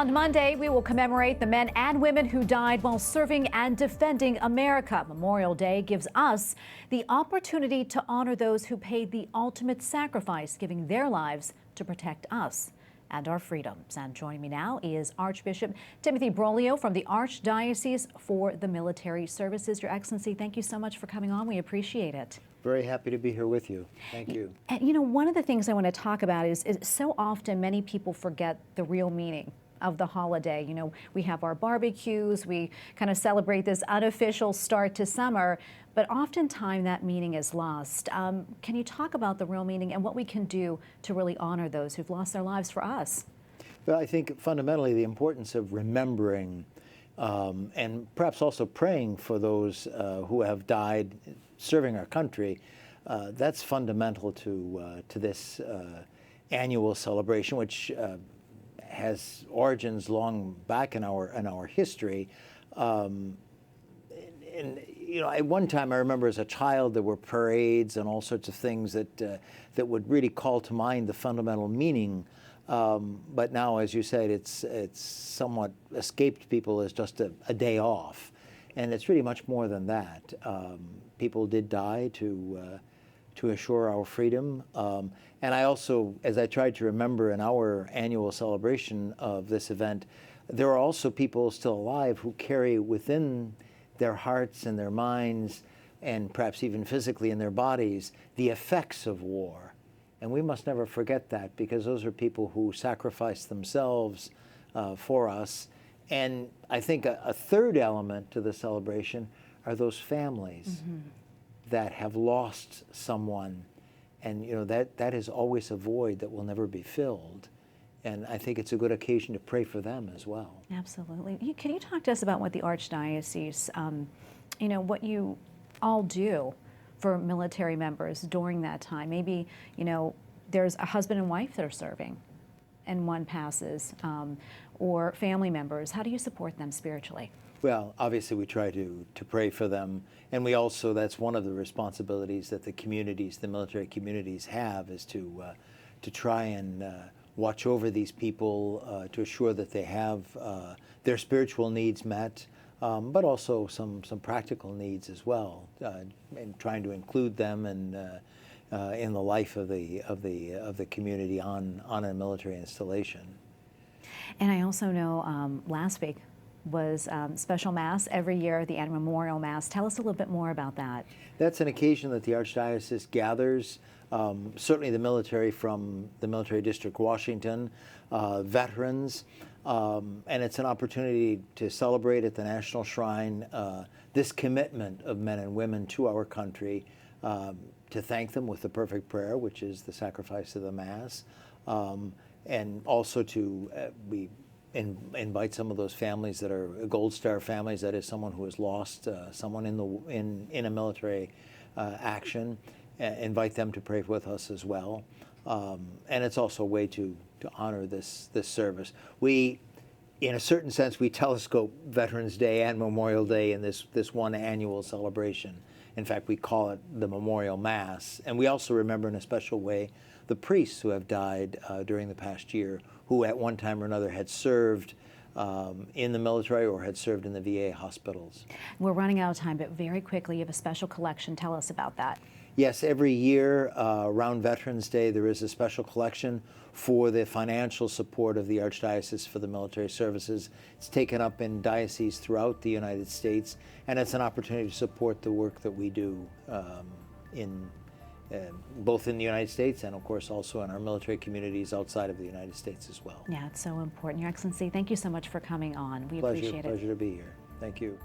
On Monday, we will commemorate the men and women who died while serving and defending America. Memorial Day gives us the opportunity to honor those who paid the ultimate sacrifice, giving their lives to protect us and our freedoms. And joining me now is Archbishop Timothy Broglio from the Archdiocese for the Military Services. Your Excellency, thank you so much for coming on. We appreciate it. Very happy to be here with you. Thank you. And you know, one of the things I want to talk about is so often many people forget the real meaning of the holiday. You know, we have our barbecues, we kind of celebrate this unofficial start to summer, but oftentimes that meaning is lost. Can you talk about the real meaning and what we can do to really honor those who've lost their lives for us? Well, I think fundamentally the importance of remembering and perhaps also praying for those who have died serving our country, that's fundamental to this annual celebration, which has origins long back in our history. And you know, at one time I remember as a child there were parades and all sorts of things that would really call to mind the fundamental meaning. But now, as you said, it's somewhat escaped people as just a day off, and it's really much more than that. People did die to assure our freedom. And I also, as I tried to remember in our annual celebration of this event, there are also people still alive who carry within their hearts and their minds, and perhaps even physically in their bodies, the effects of war. And we must never forget that, because those are people who sacrificed themselves for us. And I think a third element to the celebration are those families that have lost someone. And you know, that is always a void that will never be filled. And I think it's a good occasion to pray for them as well. Absolutely. Can you talk to us about what the Archdiocese, you know, what you all do for military members during that time? Maybe, you know, there's a husband and wife that are serving and one passes, or family members. How do you support them spiritually? Well, obviously we try to pray for them, and we also, that's one of the responsibilities that the communities, the military communities have, is to try and watch over these people, to assure that they have their spiritual needs met, but also some practical needs as well, and trying to include them and in the life of the community on a military installation. And I also know last week was special Mass every year, the annual Memorial Mass. Tell us a little bit more about that. That's an occasion that the Archdiocese gathers, certainly the military from the Military District Washington, veterans, and it's an opportunity to celebrate at the National Shrine this commitment of men and women to our country, to thank them with the perfect prayer, which is the sacrifice of the Mass, and also to invite some of those families that are Gold Star families, that is someone who has lost someone in a military action, invite them to pray with us as well. And it's also a way to honor this service. We, in a certain sense, we telescope Veterans Day and Memorial Day in this one annual celebration. In fact, we call it the Memorial Mass. And we also remember in a special way the priests who have died during the past year, who at one time or another had served in the military or had served in the VA hospitals. We're running out of time, but very quickly, you have a special collection. Tell us about that. Yes, every year around Veterans Day, there is a special collection for the financial support of the Archdiocese for the Military Services. It's taken up in dioceses throughout the United States, and it's an opportunity to support the work that we do both in the United States and, of course, also in our military communities outside of the United States as well. Yeah, it's so important. Your Excellency, thank you so much for coming on. We appreciate it. Pleasure to be here. Thank you.